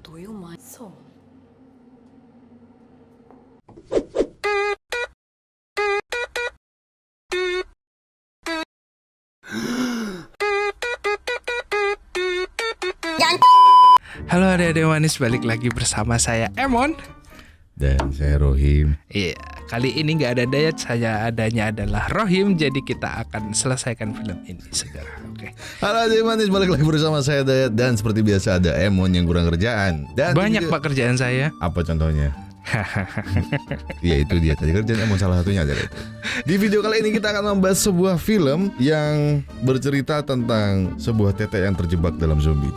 Do you mind? So. Halo adik-adik manis, balik lagi bersama saya Emon. Dan saya Rohim. Iya, kali ini nggak ada Dayat, saya adanya adalah Rohim. Jadi kita akan selesaikan film ini segera. Oke. Halo adik manis, balik lagi bersama saya Dayat. Dan seperti biasa ada Emon yang kurang kerjaan. Dan Banyak pak kerjaan saya. Apa contohnya? Ya itu dia tadi kerjaan Emon, salah satunya ada itu. Di video kali ini kita akan membahas sebuah film yang bercerita tentang sebuah tete yang terjebak dalam zombie.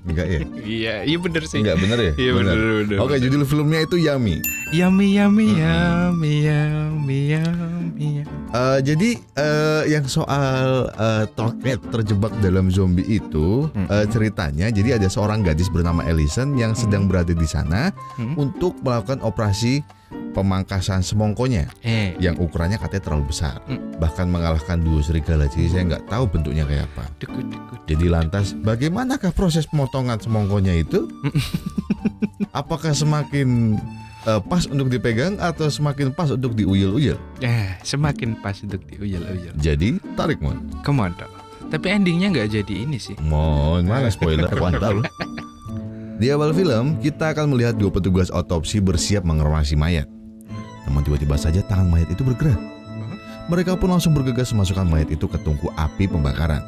Enggak ya? Iya bener sih. Enggak bener ya? Iya bener. Oke, judul filmnya itu Yummy. Yummy. Jadi yang soal toket terjebak dalam zombie itu ceritanya, jadi ada seorang gadis bernama Ellison yang sedang berada di sana untuk melakukan operasi pemangkasan semongkonya yang ukurannya katanya terlalu besar, bahkan mengalahkan duo serigala. Jadi saya nggak tahu bentuknya kayak apa. Jadi lantas bagaimanakah proses pemotongan semongkonya itu? Apakah semakin pas untuk dipegang atau semakin pas untuk diuyel-uyel? Semakin pas untuk diuyel-uyel. Jadi tarik Mon. Come on dong. Tapi endingnya nggak jadi ini sih. Mon, mana spoiler kuantal. Di awal film kita akan melihat dua petugas otopsi bersiap mengerumasi mayat. Namun tiba-tiba saja tangan mayat itu bergerak. Mereka pun langsung bergegas memasukkan mayat itu ke tungku api pembakaran.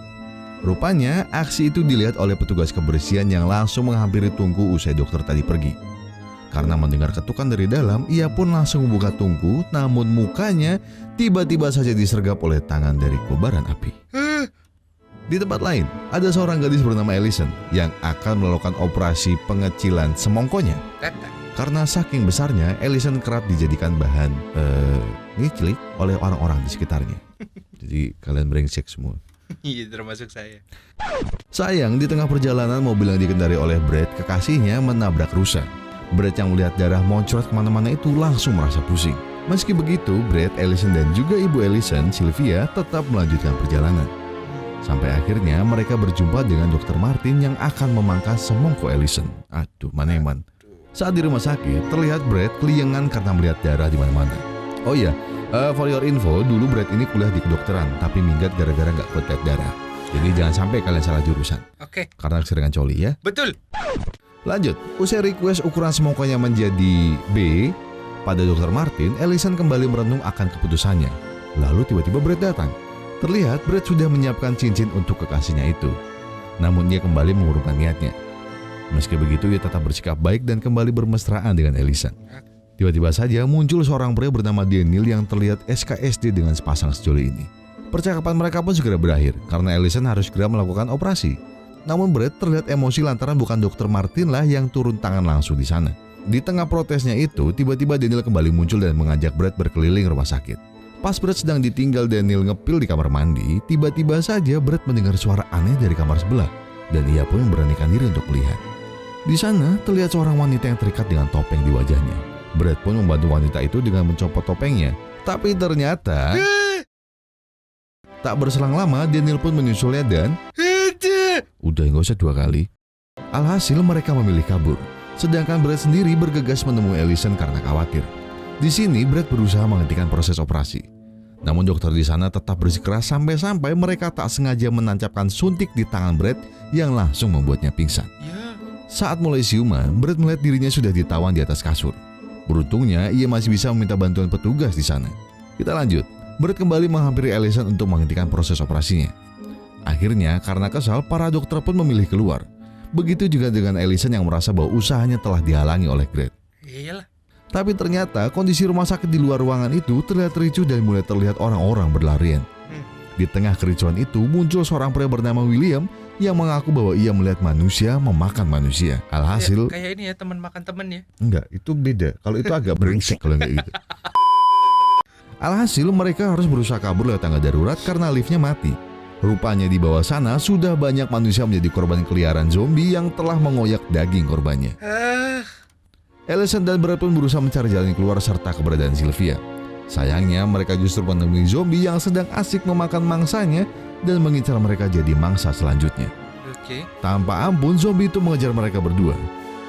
Rupanya aksi itu dilihat oleh petugas kebersihan yang langsung menghampiri tungku usai dokter tadi pergi. Karena mendengar ketukan dari dalam, ia pun langsung membuka tungku, namun mukanya tiba-tiba saja disergap oleh tangan dari kobaran api. Di tempat lain, ada seorang gadis bernama Ellison yang akan melakukan operasi pengecilan semongkonya. Karena saking besarnya, Ellison kerap dijadikan bahan ngicilik oleh orang-orang di sekitarnya. Jadi kalian brengsek semua. Iya, termasuk saya. Sayang, di tengah perjalanan mobil yang dikendari oleh Brad, kekasihnya, menabrak rusa. Brad yang melihat darah moncrot kemana-mana itu langsung merasa pusing. Meski begitu, Brad, Ellison dan juga ibu Ellison, Sylvia, tetap melanjutkan perjalanan. Sampai akhirnya mereka berjumpa dengan Dr. Martin yang akan memangkas semongko Ellison. Aduh, mana yang man? Saat di rumah sakit, terlihat Brad keliengan karena melihat darah di mana-mana. Oh iya, for your info, dulu Brad ini kuliah di kedokteran, tapi minggat gara-gara nggak kuat lihat darah. Jadi jangan sampai kalian salah jurusan. Oke. Karena keseringan coli ya. Betul. Lanjut, usai request ukuran semongkonya menjadi B pada Dr. Martin, Ellison kembali merenung akan keputusannya. Lalu tiba-tiba Brad datang. Terlihat Brad sudah menyiapkan cincin untuk kekasihnya itu. Namun dia kembali mengurungkan niatnya. Meski begitu, ia tetap bersikap baik dan kembali bermesraan dengan Ellison. Tiba-tiba saja muncul seorang pria bernama Daniel yang terlihat SKSD dengan sepasang sejoli ini. Percakapan mereka pun segera berakhir karena Ellison harus segera melakukan operasi. Namun Brad terlihat emosi lantaran bukan Dr. Martin lah yang turun tangan langsung di sana. Di tengah protesnya itu, tiba-tiba Daniel kembali muncul dan mengajak Brad berkeliling rumah sakit. Pas Brad sedang ditinggal Daniel ngepil di kamar mandi, tiba-tiba saja Brad mendengar suara aneh dari kamar sebelah. Dan ia pun memberanikan diri untuk melihat. Di sana terlihat seorang wanita yang terikat dengan topeng di wajahnya. Brad pun membantu wanita itu dengan mencopot topengnya. Tapi ternyata tak berselang lama Daniel pun menyusulnya dan udah nggak usah 2 kali. Alhasil mereka memilih kabur. Sedangkan Brad sendiri bergegas menemui Ellison karena khawatir. Di sini Brad berusaha menghentikan proses operasi. Namun dokter di sana tetap bersikeras sampai-sampai mereka tak sengaja menancapkan suntik di tangan Brad yang langsung membuatnya pingsan. Saat mulai siuman, Brad melihat dirinya sudah ditawan di atas kasur. Beruntungnya ia masih bisa meminta bantuan petugas di sana. Kita lanjut. Brad kembali menghampiri Ellison untuk menghentikan proses operasinya. Akhirnya karena kesal, para dokter pun memilih keluar. Begitu juga dengan Ellison yang merasa bahwa usahanya telah dihalangi oleh Brad. Iyalah. Tapi ternyata kondisi rumah sakit di luar ruangan itu terlihat ricuh dan mulai terlihat orang-orang berlarian. Di tengah kericuan itu muncul seorang pria bernama William yang mengaku bahwa ia melihat manusia memakan manusia. Alhasil kayak ini ya, teman makan teman ya. Enggak, itu beda. Kalau itu agak brengsek kalau enggak gitu. Alhasil mereka harus berusaha kabur lewat tangga darurat karena liftnya mati. Rupanya di bawah sana sudah banyak manusia menjadi korban keliaran zombie yang telah mengoyak daging korbannya. Ellison dan Brad pun berusaha mencari jalan keluar serta keberadaan Sylvia. Sayangnya mereka justru menemui zombie yang sedang asik memakan mangsanya dan mengincar mereka jadi mangsa selanjutnya. Tanpa ampun zombie itu mengejar mereka berdua.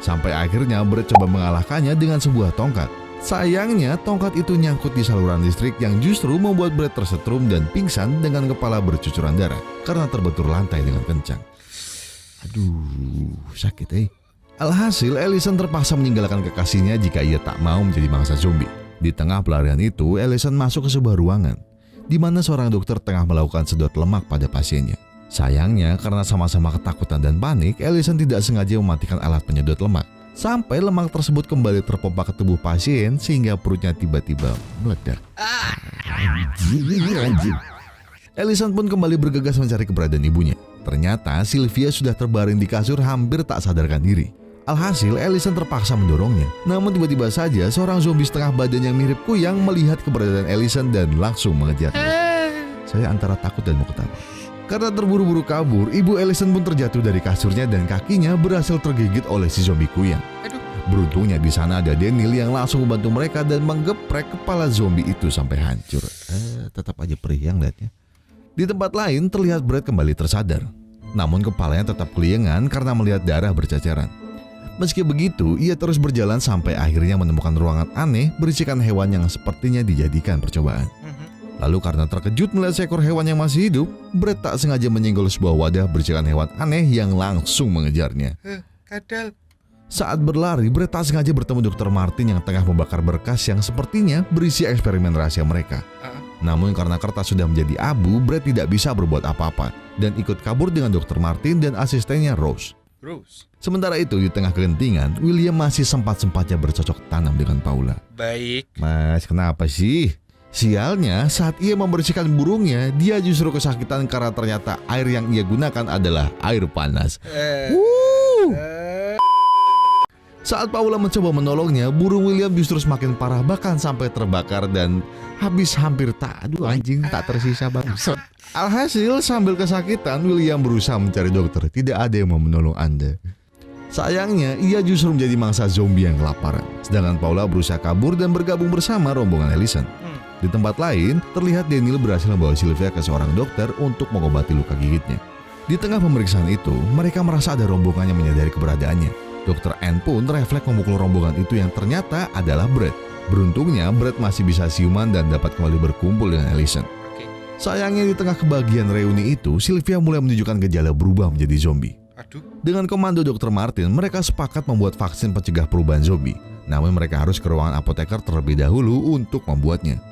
Sampai akhirnya Brett coba mengalahkannya dengan sebuah tongkat. Sayangnya tongkat itu nyangkut di saluran listrik yang justru membuat Brett tersetrum dan pingsan dengan kepala bercucuran darah karena terbentur lantai dengan kencang. Aduh, sakit Alhasil Ellison terpaksa meninggalkan kekasihnya jika ia tak mau menjadi mangsa zombie. Di tengah pelarian itu, Ellison masuk ke sebuah ruangan di mana seorang dokter tengah melakukan sedot lemak pada pasiennya. Sayangnya karena sama-sama ketakutan dan panik, Ellison tidak sengaja mematikan alat penyedot lemak. Sampai lemak tersebut kembali terpompa ke tubuh pasien sehingga perutnya tiba-tiba meledak. Ellison pun kembali bergegas mencari keberadaan ibunya. Ternyata Sylvia sudah terbaring di kasur hampir tak sadarkan diri. Alhasil Ellison terpaksa mendorongnya. Namun tiba-tiba saja seorang zombie setengah badan yang mirip kuyang melihat keberadaan Ellison dan langsung mengejarnya. Saya antara takut dan mau ketawa. Karena terburu-buru kabur, ibu Ellison pun terjatuh dari kasurnya dan kakinya berhasil tergigit oleh si zombie kuyang. Beruntungnya di sana ada Daniel yang langsung membantu mereka dan menggeprek kepala zombie itu sampai hancur. Tetap aja perih yang lihatnya. Di tempat lain terlihat Brett kembali tersadar. Namun kepalanya tetap keliengan karena melihat darah berceceran. Meski begitu, ia terus berjalan sampai akhirnya menemukan ruangan aneh berisikan hewan yang sepertinya dijadikan percobaan. Lalu karena terkejut melihat seekor hewan yang masih hidup, Brett tak sengaja menyenggol sebuah wadah berisikan hewan aneh yang langsung mengejarnya. Kadal. Saat berlari, Brett tak sengaja bertemu Dr. Martin yang tengah membakar berkas yang sepertinya berisi eksperimen rahasia mereka. Namun karena kertas sudah menjadi abu, Brett tidak bisa berbuat apa-apa dan ikut kabur dengan Dr. Martin dan asistennya Rose. Sementara itu di tengah kegentingan, William masih sempat-sempatnya bercocok tanam dengan Paula. Baik. Mas, kenapa sih? Sialnya, saat ia membersihkan burungnya, dia justru kesakitan karena ternyata air yang ia gunakan adalah air panas. Saat Paula mencoba menolongnya, burung William justru semakin parah bahkan sampai terbakar dan habis hampir tak tersisa bangsat. Alhasil sambil kesakitan, William berusaha mencari dokter. Tidak ada yang mau menolong Anda. Sayangnya, ia justru menjadi mangsa zombie yang kelaparan. Sedangkan Paula berusaha kabur dan bergabung bersama rombongan Ellison. Di tempat lain, terlihat Daniel berhasil membawa Sylvia ke seorang dokter untuk mengobati luka gigitnya. Di tengah pemeriksaan itu, mereka merasa ada rombongan yang menyadari keberadaannya. Dr. Anne pun refleks memukul rombongan itu yang ternyata adalah Brett. Beruntungnya, Brett masih bisa siuman dan dapat kembali berkumpul dengan Ellison. Sayangnya di tengah kebahagiaan reuni itu, Sylvia mulai menunjukkan gejala berubah menjadi zombie. Dengan komando Dr. Martin, mereka sepakat membuat vaksin pencegah perubahan zombie. Namun mereka harus ke ruangan apoteker terlebih dahulu untuk membuatnya.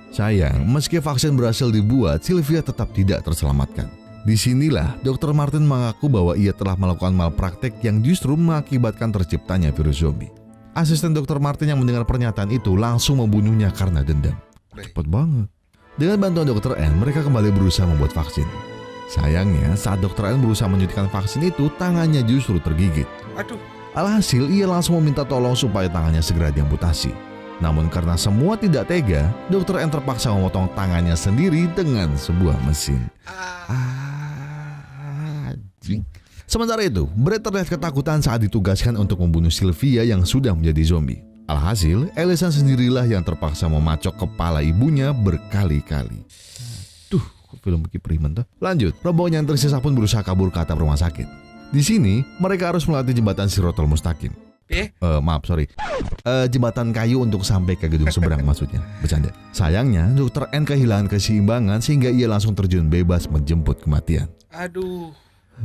Sayang, meski vaksin berhasil dibuat, Sylvia tetap tidak terselamatkan. Disinilah Dr. Martin mengaku bahwa ia telah melakukan malpraktek yang justru mengakibatkan terciptanya virus zombie. Asisten Dr. Martin yang mendengar pernyataan itu langsung membunuhnya karena dendam. Cepat banget. Dengan bantuan Dr. Anne, mereka kembali berusaha membuat vaksin. Sayangnya, saat Dr. Anne berusaha menyuntikkan vaksin itu, tangannya justru tergigit. Alhasil, ia langsung meminta tolong supaya tangannya segera diamputasi. Namun karena semua tidak tega, Dr. Anne terpaksa memotong tangannya sendiri dengan sebuah mesin. Sementara itu, Brett terlihat ketakutan saat ditugaskan untuk membunuh Sylvia yang sudah menjadi zombie. Alhasil, Ellison sendirilah yang terpaksa memacok kepala ibunya berkali-kali. Film Kipriman tuh. Lanjut, rombongan yang tersisa pun berusaha kabur ke atap rumah sakit. Di sini, mereka harus melewati jembatan Sirotol Mustaqim. Jembatan kayu untuk sampai ke gedung seberang maksudnya. Bercanda. Sayangnya, Dr. Anne kehilangan keseimbangan sehingga ia langsung terjun bebas menjemput kematian.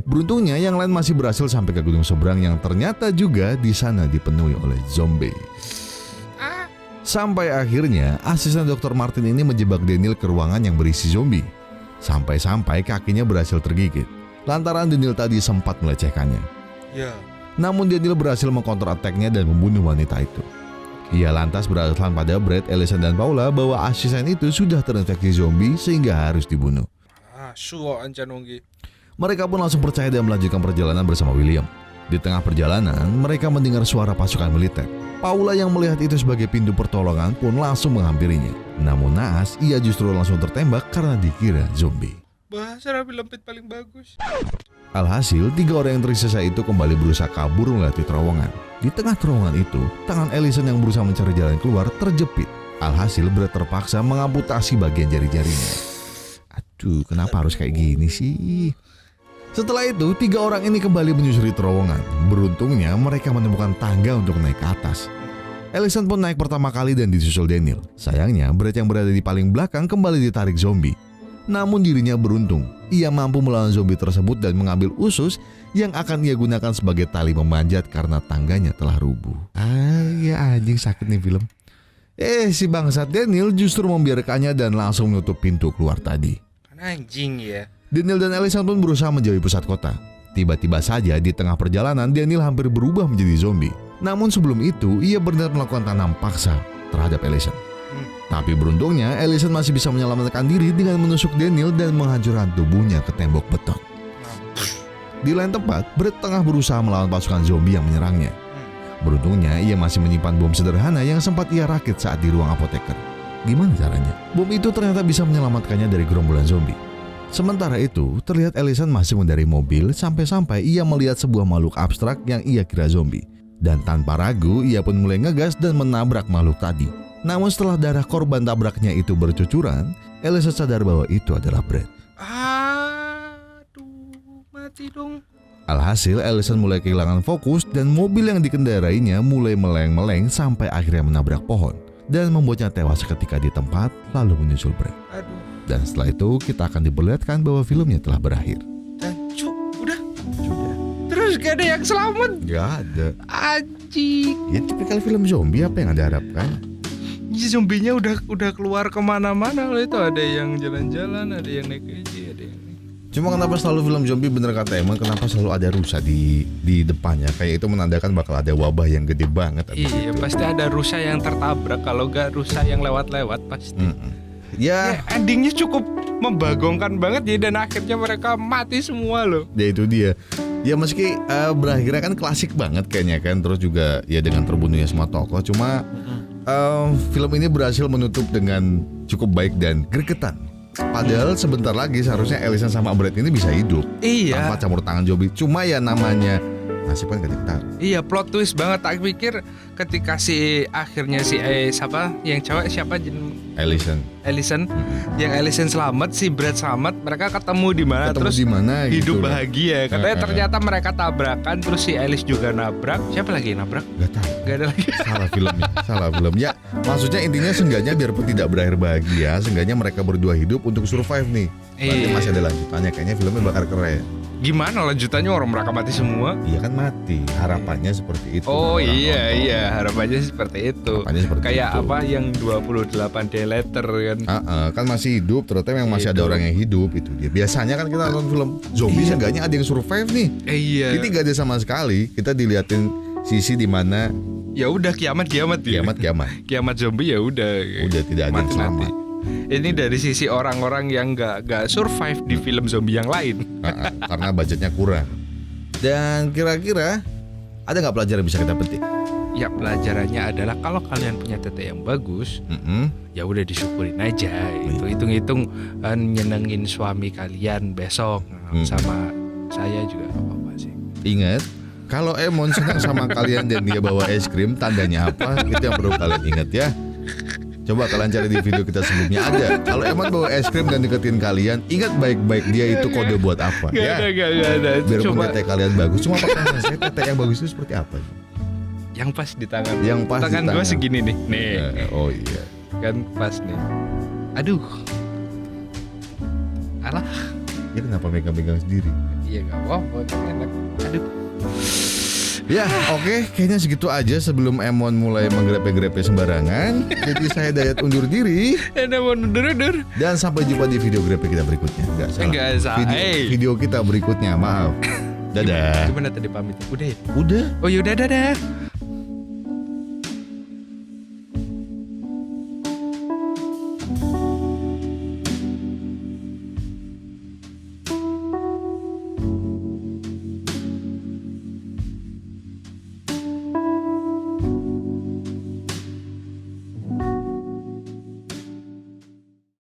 Beruntungnya, yang lain masih berhasil sampai ke gedung seberang yang ternyata juga di sana dipenuhi oleh zombie. Sampai akhirnya, asisten Dr. Martin ini menjebak Daniel ke ruangan yang berisi zombie. Sampai-sampai kakinya berhasil tergigit. Lantaran Daniel tadi sempat melecehkannya. Namun Daniel berhasil mengkonter attack-nya dan membunuh wanita itu. Ia lantas beralasan pada Brett, Ellison, dan Paula bahwa asisten itu sudah terinfeksi zombie sehingga harus dibunuh. Mereka pun langsung percaya dan melanjutkan perjalanan bersama William. Di tengah perjalanan, mereka mendengar suara pasukan militer. Paula yang melihat itu sebagai pintu pertolongan pun langsung menghampirinya. Namun naas, ia justru langsung tertembak karena dikira zombie. Bahasa Rabi Lempit paling bagus. Alhasil, 3 orang yang tersisa itu kembali berusaha kabur melalui terowongan. Di tengah terowongan itu, tangan Ellison yang berusaha mencari jalan keluar terjepit. Alhasil, Brett terpaksa mengamputasi bagian jari-jarinya. Aduh, kenapa harus kayak gini sih? Setelah itu, 3 orang ini kembali menyusuri terowongan. Beruntungnya mereka menemukan tangga untuk naik ke atas. Allison pun naik pertama kali dan disusul Daniel. Sayangnya, Brett yang berada di paling belakang kembali ditarik zombie. Namun dirinya beruntung. Ia mampu melawan zombie tersebut dan mengambil usus yang akan ia gunakan sebagai tali memanjat karena tangganya telah rubuh. Ya anjing, sakit nih film. Si bangsat Daniel justru membiarkannya dan langsung menutup pintu keluar tadi. Anjing ya. Daniel dan Allison pun berusaha menjauhi pusat kota. Tiba-tiba saja di tengah perjalanan Daniel hampir berubah menjadi zombie. Namun sebelum itu ia benar melakukan tanam paksa terhadap Allison. Tapi beruntungnya Allison masih bisa menyelamatkan diri dengan menusuk Daniel dan menghancurkan tubuhnya ke tembok beton. Di lain tempat, Brett tengah berusaha melawan pasukan zombie yang menyerangnya. Beruntungnya ia masih menyimpan bom sederhana yang sempat ia rakit saat di ruang apoteker. Gimana caranya? Bom itu ternyata bisa menyelamatkannya dari gerombolan zombie. Sementara itu, terlihat Allison masih mengendarai mobil sampai-sampai ia melihat sebuah makhluk abstrak yang ia kira zombie. Dan tanpa ragu, ia pun mulai ngegas dan menabrak makhluk tadi. Namun setelah darah korban tabraknya itu bercucuran, Allison sadar bahwa itu adalah Brett. Aduh, mati dong. Alhasil, Allison mulai kehilangan fokus dan mobil yang dikendarainya mulai meleng-meleng sampai akhirnya menabrak pohon dan membuatnya tewas seketika di tempat lalu menyusul Brett. Aduh. Dan setelah itu kita akan diperlihatkan bahwa filmnya telah berakhir. Dan udah. Terus gak ada yang selamat. Gak ada. Anjing. Ya tipikal film zombie, apa yang Anda harapkan? Zombinya udah keluar kemana-mana. Kalau itu ada yang jalan-jalan, ada yang naik keji, ada yang... Cuma kenapa selalu film zombie, bener kata Emon, kenapa selalu ada rusa di depannya? Kayak itu menandakan bakal ada wabah yang gede banget. Iya, pasti ada rusa yang tertabrak. Kalau gak rusa yang lewat-lewat pasti. Ya, endingnya cukup membagongkan banget ya, dan akhirnya mereka mati semua loh. Ya itu dia. Ya meski berakhirnya kan klasik banget kayaknya kan, terus juga ya dengan terbunuhnya semua tokoh. Cuma film ini berhasil menutup dengan cukup baik dan gregetan. Padahal sebentar lagi seharusnya Allison sama Brett ini bisa hidup tanpa campur tangan zombie. Cuma ya namanya nasib kan gak diketahui. Iya, plot twist banget. Tak pikir ketika akhirnya siapa yang cewek siapa Allison yang Allison selamat, si Brett selamat, mereka ketemu di mana terus dimana, hidup gitu bahagia. Katanya ternyata mereka tabrakan, terus si Alice juga nabrak. Siapa lagi yang nabrak? Gak tahu. Gak ada lagi. Salah film. Ya, maksudnya intinya seenggaknya biarpun tidak berakhir bahagia, seenggaknya mereka berdua hidup untuk survive nih. Berarti masih ada lanjutannya, kayaknya filmnya bakal keren. Gimana lanjutannya, orang mereka mati semua? Iya kan mati. Harapannya seperti itu. Oh iya, harapannya seperti itu. Kayak itu. apa yang 28 day later kan. Kan masih hidup, ternyata memang masih ada orang yang hidup, itu dia. Biasanya kan kita nonton film zombie seenggaknya ada yang survive nih. Iya. Ini gak ada sama sekali. Kita diliatin sisi dimana ya udah kiamat ya. Kiamat zombie ya udah tidak ada yang selamat. Ini dari sisi orang-orang yang gak survive di film zombie yang lain. Karena budgetnya kurang. Dan kira-kira ada gak pelajaran yang bisa kita petik? Ya, pelajarannya adalah kalau kalian punya tete yang bagus, ya udah disyukurin aja. Itu hitung-hitung nyenengin suami kalian besok sama saya juga gak apa-apa sih. Ingat, kalau Emon senang sama kalian dan dia bawa es krim, tandanya apa? Itu yang perlu kalian ingat ya. Coba kalian cari di video kita sebelumnya ada. Kalau Emon bawa es krim dan deketin kalian, ingat baik-baik dia itu kode buat apa. Gak ada. Biarpun tete kalian bagus, cuma pertanyaan saya, tete yang bagus itu seperti apa? Yang pas di tangan. Yang pas tangan di tangan. gue segini nih. Oh iya. Kan pas nih. Aduh. Alah. Ya kenapa megang-megang sendiri? Iya gak apa-apa, kan enak. Aduh. Ya oke, kayaknya segitu aja sebelum Emon mulai menggrepe-grepe sembarangan. Jadi saya Dayat undur diri. Emon undur. Dan sampai jumpa di video grepe kita berikutnya. Enggak salah. Video kita berikutnya, maaf. Dadah. Gimana tadi pamit? Udah ya? Udah. Oh yaudah, dadah.